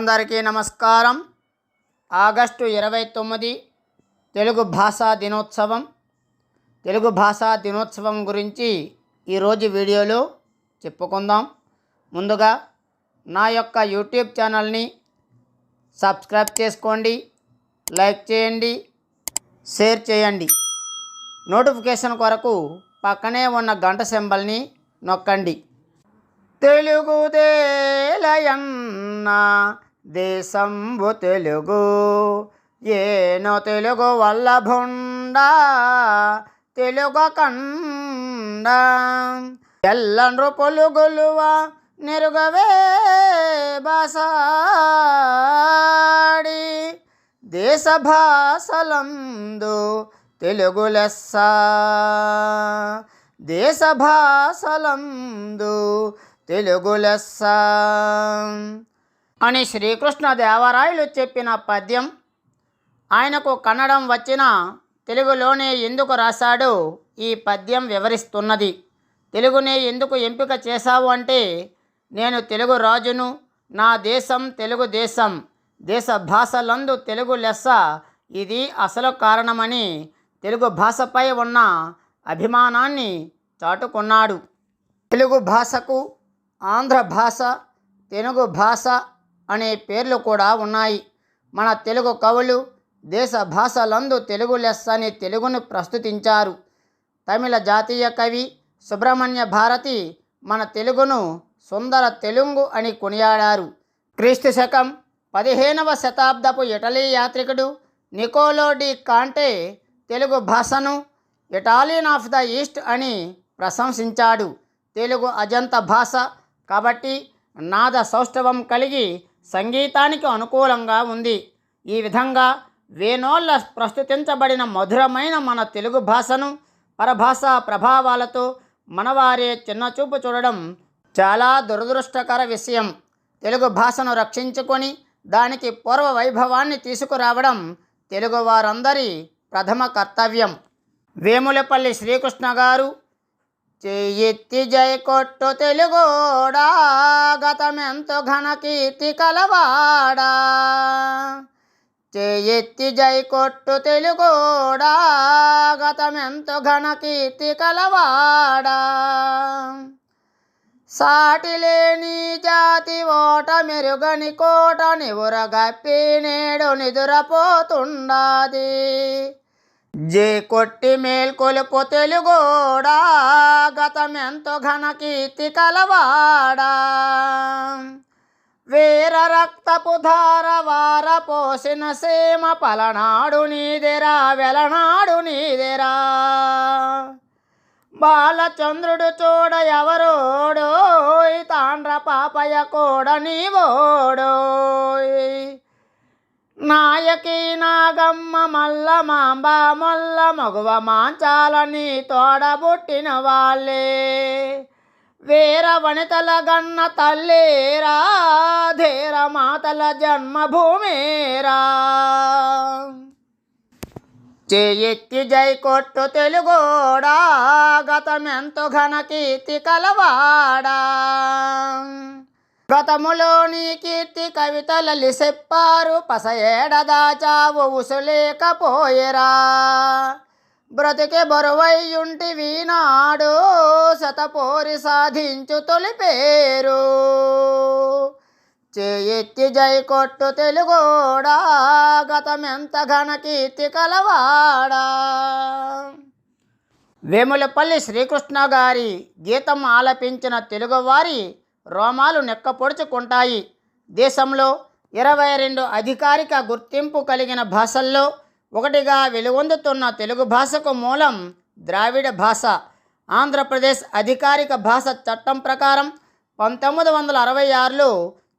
అందరికీ నమస్కారం. ఆగస్టు 29 తెలుగు భాషా దినోత్సవం. తెలుగు భాషా దినోత్సవం గురించి ఈరోజు వీడియోలో చెప్పుకుందాం. ముందుగా నా యొక్క యూట్యూబ్ ఛానల్ని సబ్స్క్రైబ్ చేసుకోండి, లైక్ చేయండి, షేర్ చేయండి. నోటిఫికేషన్ కొరకు పక్కనే ఉన్న గంట సింబల్ని నొక్కండి. తెలుగుదేలయన్న దేశంబు తెలుగు, ఏనో తెలుగు వల్లభుండ తెలుగు కండ, ఎల్లండ్రు పొలుగులువ నెరుగవే బాసాడి, దేశ భాషలందు తెలుగు లెస్స, దేశ భాషలందు తెలుగు లెస్స అని శ్రీకృష్ణదేవరాయలు చెప్పిన పద్యం. ఆయనకు కన్నడం వచ్చిన తెలుగులోనే ఎందుకు రాశాడో ఈ పద్యం వివరిస్తున్నది. తెలుగునే ఎందుకు ఎంపిక చేశావు అంటే, నేను తెలుగు రాజును, నా దేశం తెలుగు దేశం, దేశ భాషలందు తెలుగు లెస్స, ఇది అసలు కారణమని తెలుగు భాషపై ఉన్న అభిమానాన్ని చాటుకున్నాడు. తెలుగు భాషకు ఆంధ్ర భాష, తెలుగు భాష అనే పేర్లు కూడా ఉన్నాయి. మన తెలుగు కవులు దేశ భాషలందు తెలుగు లెస్స అని తెలుగును ప్రస్తుతించారు. తమిళ జాతీయ కవి సుబ్రహ్మణ్య భారతి మన తెలుగును సుందర తెలుగు అని కొనియాడారు. క్రీస్తు శకం 15వ శతాబ్దపు ఇటలీ యాత్రికుడు నికోలో డి కాంటే తెలుగు భాషను ఇటాలియన్ ఆఫ్ ద ఈస్ట్ అని ప్రశంసించాడు. తెలుగు అజంత భాష కాబట్టి నాద సౌష్ఠవం కలిగి సంగీతానికి అనుకూలంగా ఉంది. ఈ విధంగా వేనోళ్ళ ప్రస్తుతించబడిన మధురమైన మన తెలుగు భాషను పరభాషా ప్రభావాలతో మనవారే చిన్నచూపు చూడడం చాలా దురదృష్టకర విషయం. తెలుగు భాషను రక్షించుకొని దానికి పూర్వ వైభవాన్ని తీసుకురావడం తెలుగు వారందరి ప్రథమ కర్తవ్యం. వేములపల్లి శ్రీకృష్ణ గారు చెయ్యెత్తి జై కొట్టు తెలుగోడా, గతమెంతో ఘన కీర్తి కలవాడా, చెయ్యెత్తి జై కొట్టు తెలుగోడా, గతమెంతో ఘన కీర్తి కలవాడా, సాటి లేని జాతి ఓట మెరుగని కోట నివురగప్పి నేడు నిదురపోతుండాది, జే కొట్టి మేల్కొలుపు తెలుగోడా, గతమెంతో ఘన కీర్తి కలవాడా, వీర రక్తపు ధార వార పోసిన సీమ పలనాడు నీదెరా వెలనాడు నీదెరా, బాలచంద్రుడు చూడ ఎవరోడోయ్, తాండ్ర పాపయ్య కూడా నీవోడోయ్, నాయకి నాగమ్మ మల్ల మాంబ మొల్ల మగువ మాంచాలని తోడబుట్టిన వాళ్ళే, వీర వనితల గన్న తల్లేరా, ధీర మాతల జన్మభూమిరా, చెయ్యెత్తి జై కొట్టు తెలుగోడా, గతమెంతో ఘన కీర్తి కలవాడా, గతములోని కీర్తి కవితలలి చెప్పారు, పస ఏడదాచావు ఉసులేకపోయేరా, బ్రతికే బరువయ్యుంటివి నాడు, శతపోరి సాధించు తొలిపేరు, చెయ్యెత్తి జై కొట్టు తెలుగోడా, గతమెంత ఘన కీర్తి కలవాడా. వేములపల్లి శ్రీకృష్ణ గారి గీతం ఆలపించిన తెలుగువారి రోమాలు నెక్కపొడుచుకుంటాయి. దేశంలో 22 అధికారిక గుర్తింపు కలిగిన భాషల్లో ఒకటిగా వెలుగొందుతున్న తెలుగు భాషకు మూలం ద్రావిడ భాష. ఆంధ్రప్రదేశ్ అధికారిక భాష చట్టం ప్రకారం 1966లో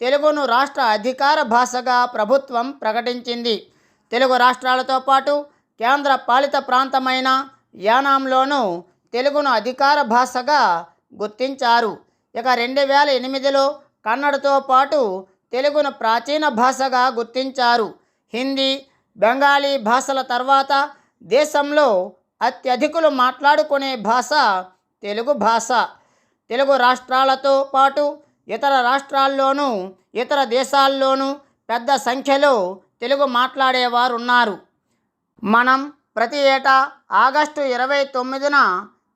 తెలుగును రాష్ట్ర అధికార భాషగా ప్రభుత్వం ప్రకటించింది. తెలుగు రాష్ట్రాలతో పాటు కేంద్ర పాలిత ప్రాంతమైన యానాంలోనూ తెలుగును అధికార భాషగా గుర్తించారు. ఇక 2008లో కన్నడతో పాటు తెలుగును ప్రాచీన భాషగా గుర్తించారు. హిందీ, బెంగాలీ భాషల తర్వాత దేశంలో అత్యధికులు మాట్లాడుకునే భాష తెలుగు భాష. తెలుగు రాష్ట్రాలతో పాటు ఇతర రాష్ట్రాల్లోనూ ఇతర దేశాల్లోనూ పెద్ద సంఖ్యలో తెలుగు మాట్లాడేవారు ఉన్నారు. మనం ప్రతి ఏటా ఆగస్టు 29న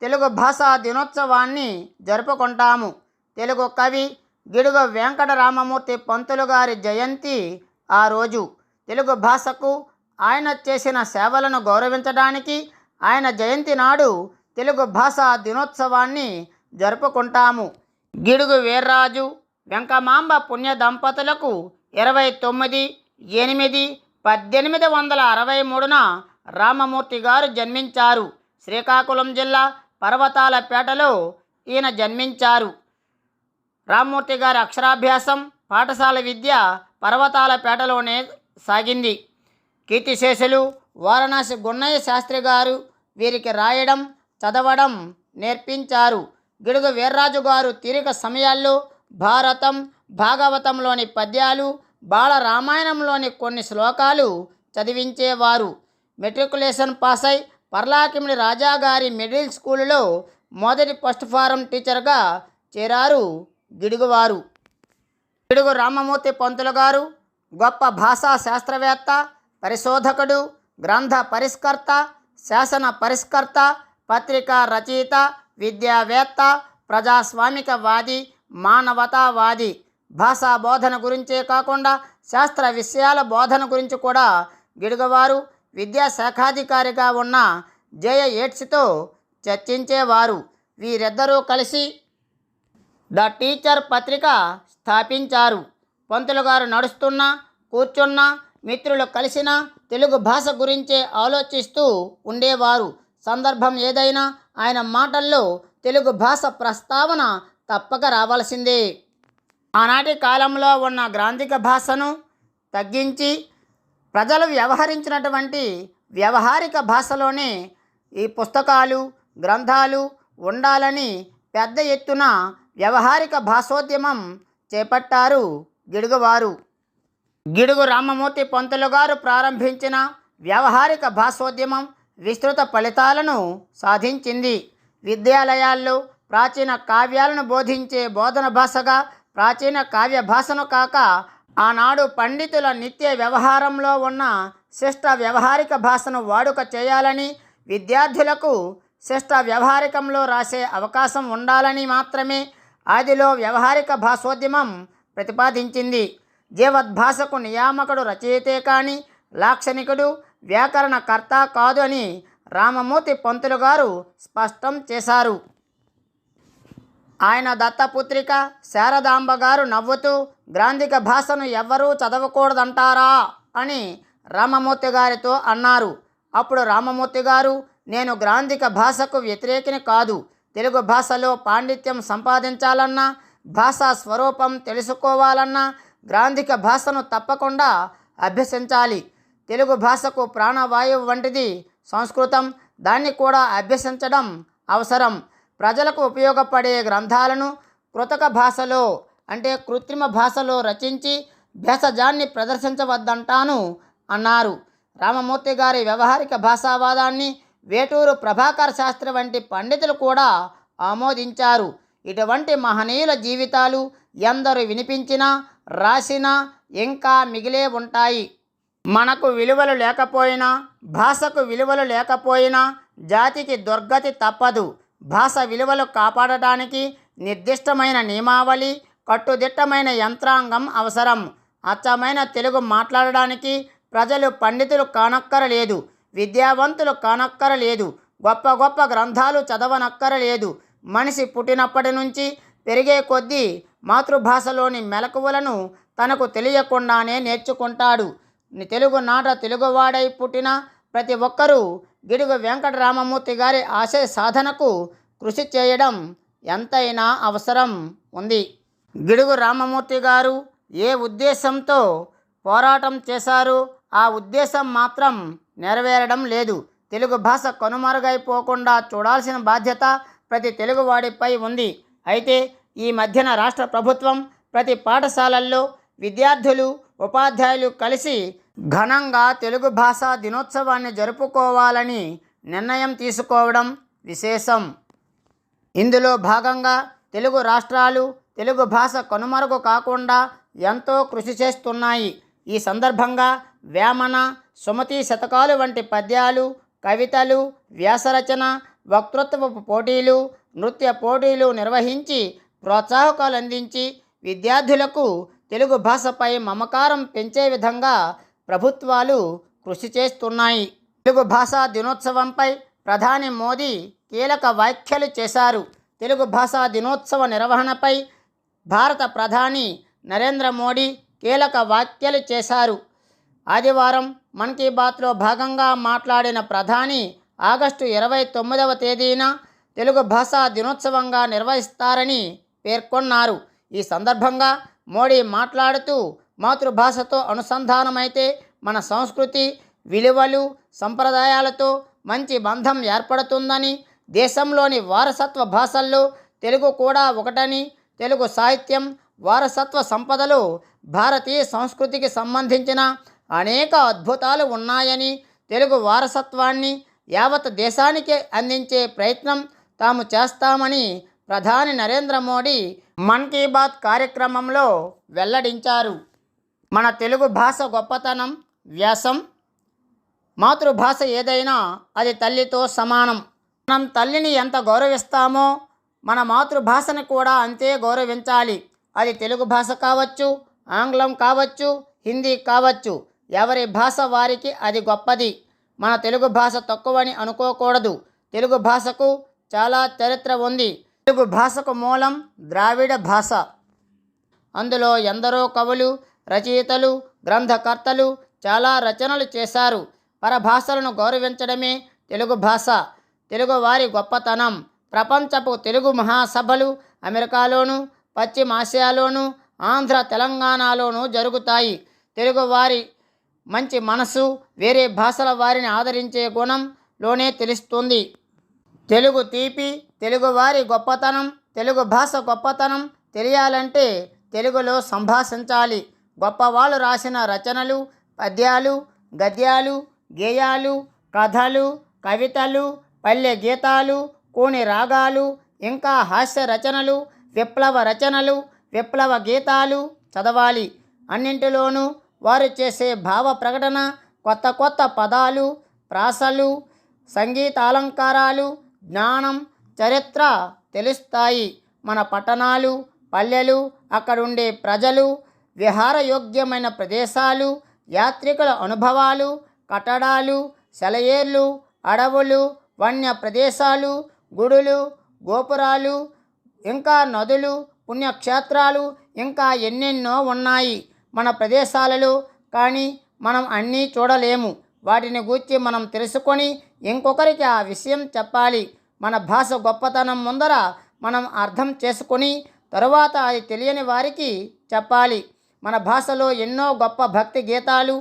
తెలుగు భాషా దినోత్సవాన్ని జరుపుకుంటాము. తెలుగు కవి గిడుగు వెంకట రామమూర్తి పంతులు గారి జయంతి ఆ రోజు. తెలుగు భాషకు ఆయన చేసిన సేవలను గౌరవించడానికి ఆయన జయంతి నాడు తెలుగు భాషా దినోత్సవాన్ని జరుపుకుంటాము. గిడుగు వీర్రాజు వెంకమాంబ పుణ్య దంపతులకు 29/8/1863న రామమూర్తి గారు జన్మించారు. శ్రీకాకుళం జిల్లా పర్వతాలపేటలో ఈయన జన్మించారు. రామమూర్తి గారి అక్షరాభ్యాసం, పాఠశాల విద్య పర్వతాలపేటలోనే సాగింది. కీర్తిశేషులు వారణాసి గున్నయ్య శాస్త్రి గారు వీరికి రాయడం, చదవడం నేర్పించారు. గిడుగు వీర్రాజు గారు తీరిక సమయాల్లో భారతం, భాగవతంలోని పద్యాలు, బాలరామాయణంలోని కొన్ని శ్లోకాలు చదివించేవారు. మెట్రికులేషన్ పాస్ అయి పర్లాకిమిడి రాజా గారి మిడిల్ స్కూలులో మొదటి ఫస్ట్ ఫారం టీచర్గా చేరారు గిడుగువారు. గిడుగు రామమూర్తి పంతులు గారు గొప్ప భాషా శాస్త్రవేత్త, పరిశోధకుడు, గ్రంథ పరిష్కర్త, శాసన పరిష్కర్త, పత్రికా రచయిత, విద్యావేత్త, ప్రజాస్వామికవాది, మానవతావాది. భాషా బోధన గురించే కాకుండా శాస్త్ర విషయాల బోధన గురించి కూడా గిడుగువారు విద్యాశాఖాధికారిగా ఉన్న జయ ఏట్స్తో చర్చించేవారు. వీరిద్దరూ కలిసి ద టీచర్ పత్రిక స్థాపించారు. పంతులు గారు నడుస్తున్నా, కూర్చున్నా, మిత్రులు కలిసిన తెలుగు భాష గురించే ఆలోచిస్తూ ఉండేవారు. సందర్భం ఏదైనా ఆయన మాటల్లో తెలుగు భాష ప్రస్తావన తప్పక రావాల్సిందే. ఆనాటి కాలంలో ఉన్న గ్రాంధిక భాషను తగ్గించి ప్రజలు వ్యవహరించినటువంటి వ్యవహారిక భాషలోనే ఈ పుస్తకాలు, గ్రంథాలు ఉండాలని పెద్ద ఎత్తున వ్యవహారిక భాషోద్యమం చేపట్టారు గిడుగువారు. గిడుగు రామమూర్తి పంతులు గారు ప్రారంభించిన వ్యవహారిక భాషోద్యమం విస్తృత ఫలితాలను సాధించింది. విద్యాలయాల్లో ప్రాచీన కావ్యాలను బోధించే బోధన భాషగా ప్రాచీన కావ్య భాషను కాక ఆనాడు పండితుల నిత్య వ్యవహారంలో ఉన్న శిష్ట వ్యవహారిక భాషను వాడుక చేయాలని, విద్యార్థులకు శిష్ట వ్యవహారికంలో రాసే అవకాశం ఉండాలని మాత్రమే ఆదిలో వ్యవహారిక భాషోద్యమం ప్రతిపాదించింది. జీవద్భాషకు నియామకుడు రచయితే కానీ లాక్షణికుడు, వ్యాకరణకర్త కాదు అని రామమూర్తి పంతులు గారు స్పష్టం చేశారు. ఆయన దత్తపుత్రిక శారదాంబ గారు నవ్వుతూ గ్రాంధిక భాషను ఎవ్వరూ చదవకూడదంటారా అని రామమూర్తి గారితో అన్నారు. అప్పుడు రామమూర్తి గారు, నేను గ్రాంధిక భాషకు వ్యతిరేకిని కాదు. తెలుగు భాషలో పాండిత్యం సంపాదించాలన్నా, భాషా స్వరూపం తెలుసుకోవాలన్నా గ్రాంధిక భాషను తప్పకుండా అభ్యసించాలి. తెలుగు భాషకు ప్రాణవాయువు వంటిది సంస్కృతం. దాన్ని కూడా అభ్యసించడం అవసరం. ప్రజలకు ఉపయోగపడే గ్రంథాలను కృతక భాషలో అంటే కృత్రిమ భాషలో రచించి భేషజాన్ని ప్రదర్శించవద్దంటాను అన్నారు. రామమూర్తి గారి వ్యవహారిక భాషావాదాన్ని వేటూరు ప్రభాకర శాస్త్రి వంటి పండితులు కూడా ఆమోదించారు. ఇటువంటి మహనీయుల జీవితాలు ఎందరు వినిపించినా, రాసినా ఇంకా మిగిలే ఉంటాయి. మనకు విలువలు లేకపోయినా, భాషకు విలువలు లేకపోయినా జాతికి దుర్గతి తప్పదు. భాష విలువలు కాపాడటానికి నిర్దిష్టమైన నియమావళి, కట్టుదిట్టమైన యంత్రాంగం అవసరం. అచ్చమైన తెలుగు మాట్లాడడానికి ప్రజలు పండితులు కానక్కరలేదు, విద్యావంతులు కానక్కరలేదు, గొప్ప గొప్ప గ్రంథాలు చదవనక్కరలేదు. మనిషి పుట్టినప్పటి నుంచి పెరిగే కొద్దీ మాతృభాషలోని మెలకువలను తనకు తెలియకుండానే నేర్చుకుంటాడు. తెలుగు నాట తెలుగువాడై పుట్టిన ప్రతి ఒక్కరూ గిడుగు వెంకట రామమూర్తి గారి ఆశయ సాధనకు కృషి చేయడం ఎంతైనా అవసరం ఉంది. గిడుగు రామమూర్తి గారు ఏ ఉద్దేశంతో పోరాటం చేశారో ఆ ఉద్దేశం మాత్రం నెరవేరడం లేదు. తెలుగు భాష కనుమరుగైపోకుండా చూడాల్సిన బాధ్యత ప్రతి తెలుగువాడిపై ఉంది. అయితే ఈ మధ్యన రాష్ట్ర ప్రభుత్వం ప్రతి పాఠశాలల్లో విద్యార్థులు, ఉపాధ్యాయులు కలిసి ఘనంగా తెలుగు భాషా దినోత్సవాన్ని జరుపుకోవాలని నిర్ణయం తీసుకోవడం విశేషం. ఇందులో భాగంగా తెలుగు రాష్ట్రాలు తెలుగు భాష కనుమరుగు కాకుండా ఎంతో కృషి చేస్తున్నాయి. ఈ సందర్భంగా వేమన, సుమతి శతకాలు వంటి పద్యాలు, కవితలు, వ్యాసరచన, వక్తృత్వపు పోటీలు, నృత్య పోటీలు నిర్వహించి ప్రోత్సాహకాలు అందించి విద్యార్థులకు తెలుగు భాషపై మమకారం పెంచే విధంగా ప్రభుత్వాలు కృషి చేస్తున్నాయి. తెలుగు భాషా దినోత్సవంపై ప్రధాని మోదీ కీలక వ్యాఖ్యలు చేశారు. తెలుగు భాషా దినోత్సవ నిర్వహణపై భారత ప్రధాని నరేంద్ర మోడీ కీలక వ్యాఖ్యలు చేశారు. ఆదివారం మన్ కీ బాత్లో భాగంగా మాట్లాడిన ప్రధాని ఆగస్టు 29వ తేదీన తెలుగు భాషా దినోత్సవంగా నిర్వహిస్తారని పేర్కొన్నారు. ఈ సందర్భంగా మోడీ మాట్లాడుతూ మాతృభాషతో అనుసంధానమైతే మన సంస్కృతి, విలువలు, సంప్రదాయాలతో మంచి బంధం ఏర్పడుతుందని, దేశంలోని వారసత్వ భాషల్లో తెలుగు కూడా ఒకటని, తెలుగు సాహిత్యం, వారసత్వ సంపదలో భారతీయ సంస్కృతికి సంబంధించిన అనేక అద్భుతాలు ఉన్నాయని, తెలుగు వారసత్వాన్ని యావత్ దేశానికి అందించే ప్రయత్నం తాము చేస్తామని ప్రధాని నరేంద్ర మోడీ మన్ కీ బాత్ కార్యక్రమంలో వెల్లడించారు. మన తెలుగు భాష గొప్పతనం, వ్యాసం. మాతృభాష ఏదైనా అది తల్లితో సమానం. మనం తల్లిని ఎంత గౌరవిస్తామో మన మాతృభాషను కూడా అంతే గౌరవించాలి. అది తెలుగు భాష కావచ్చు, ఆంగ్లం కావచ్చు, హిందీ కావచ్చు. ఎవరి భాష వారికి అది గొప్పది. మన తెలుగు భాష తక్కువని అనుకోకూడదు. తెలుగు భాషకు చాలా చరిత్ర ఉంది. తెలుగు భాషకు మూలం ద్రావిడ భాష. అందులో ఎందరో కవులు, రచయితలు, గ్రంథకర్తలు చాలా రచనలు చేశారు. పరభాషలను గౌరవించడమే తెలుగు భాష. తెలుగు వారి గొప్పతనం. ప్రపంచపు తెలుగు మహాసభలు అమెరికాలోను, పశ్చిమ ఆసియాలోను, ఆంధ్ర తెలంగాణలోనూ జరుగుతాయి. తెలుగు వారి మంచి మనసు వేరే భాషల వారిని ఆదరించే గుణంలోనే తెలుస్తుంది. తెలుగు తీపి, తెలుగువారి గొప్పతనం, తెలుగు భాష గొప్పతనం తెలియాలంటే తెలుగులో సంభాషించాలి. గొప్పవాళ్ళు రాసిన రచనలు, పద్యాలు, గద్యాలు, గేయాలు, కథలు, కవితలు, పల్లె గీతాలు, కోని రాగాలు, ఇంకా హాస్య రచనలు, విప్లవ రచనలు, విప్లవ గీతాలు చదవాలి. అన్నింటిలోనూ వారు చేసే భావ ప్రకటన, కొత్త కొత్త పదాలు, ప్రాసలు, సంగీతాలంకారాలు, జ్ఞానం, చరిత్ర తెలుస్తాయి. మన పట్టణాలు, పల్లెలు, అక్కడుండే ప్రజలు, విహారయోగ్యమైన ప్రదేశాలు, యాత్రికుల అనుభవాలు, కట్టడాలు, సెలయేర్లు, అడవులు, వన్య ప్రదేశాలు, గుడులు, గోపురాలు, ఇంకా నదులు, పుణ్యక్షేత్రాలు, ఇంకా ఎన్నెన్నో ఉన్నాయి మన ప్రదేశాలలో. కానీ మనం అన్నీ చూడలేము. వాటిని గూర్చి మనం తెలుసుకొని ఇంకొకరికి ఆ విషయం చెప్పాలి. మన భాష గొప్పతనం ముందర మనం అర్థం చేసుకొని తరువాత అది తెలియని వారికి చెప్పాలి. మన భాషలో ఎన్నో గొప్ప భక్తి గీతాలు,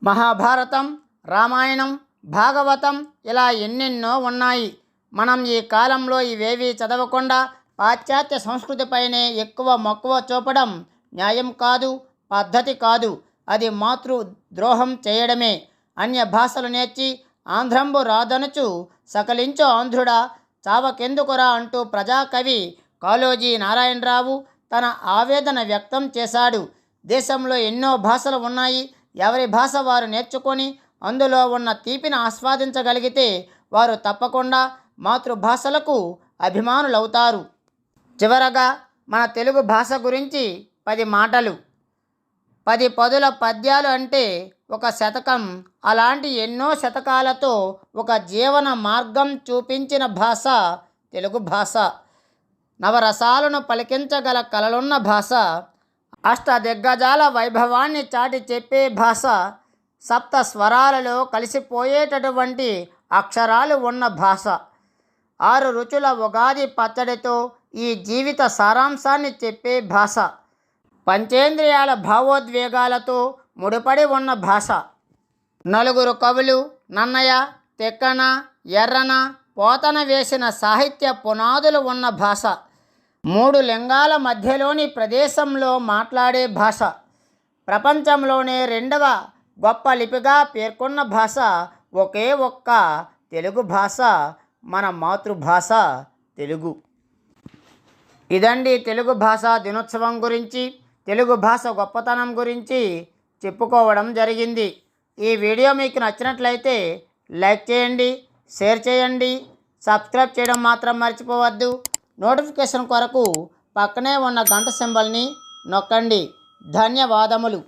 మహాభారతం, రామాయణం, భాగవతం ఇలా ఎన్నెన్నో ఉన్నాయి. మనం ఈ కాలంలో ఇవేవీ చదవకుండా పాశ్చాత్య సంస్కృతిపైనే ఎక్కువ మక్కువ చూపడం న్యాయం కాదు, పద్ధతి కాదు. అది మాతృ ద్రోహం చేయడమే. అన్య భాషలు నేర్చి ఆంధ్రంబు రాదనుచు సకలించు ఆంధ్రుడా చావకెందుకురా అంటూ ప్రజాకవి కాళోజీ నారాయణరావు తన ఆవేదన వ్యక్తం చేశాడు. దేశంలో ఎన్నో భాషలు ఉన్నాయి. ఎవరి భాష వారు నేర్చుకొని అందులో ఉన్న తీపిని ఆస్వాదించగలిగితే వారు తప్పకుండా మాతృభాషలకు అభిమానులవుతారు. చివరగా మన తెలుగు భాష గురించి 10 మాటలు. 10 పదుల పద్యాలు అంటే ఒక శతకం. అలాంటి ఎన్నో శతకాలతో ఒక జీవన మార్గం చూపించిన భాష తెలుగు భాష. నవరసాలను పలికించగల కలలున్న భాష. అష్టదిగ్గజాల వైభవాన్ని చాటి చెప్పే భాష. సప్త స్వరాలలో కలిసిపోయేటటువంటి అక్షరాలు ఉన్న భాష. 6 రుచుల ఉగాది పచ్చడితో ఈ జీవిత సారాంశాన్ని చెప్పే భాష. పంచేంద్రియాల భావోద్వేగాలతో ముడిపడి ఉన్న భాష. 4 కవులు నన్నయ, తిక్కన, ఎర్రన, పోతన వేసిన సాహిత్య పునాదులు ఉన్న భాష. 3 లింగాల మధ్యలోని ప్రదేశంలో మాట్లాడే భాష. ప్రపంచంలోనే 2వ గొప్ప లిపిగా పేర్కొన్న భాష ఒకే ఒక్క తెలుగు భాష. మన మాతృభాష తెలుగు. ఇదండి తెలుగు భాషా దినోత్సవం గురించి, తెలుగు భాష గొప్పతనం గురించి చెప్పుకోవడం జరిగింది. ఈ వీడియో మీకు నచ్చినట్లయితే లైక్ చేయండి, షేర్ చేయండి, సబ్స్క్రైబ్ చేయడం మాత్రం మర్చిపోవద్దు. నోటిఫికేషన్ కొరకు పక్కనే ఉన్న గంట సింబల్ని నొక్కండి. ధన్యవాదములు.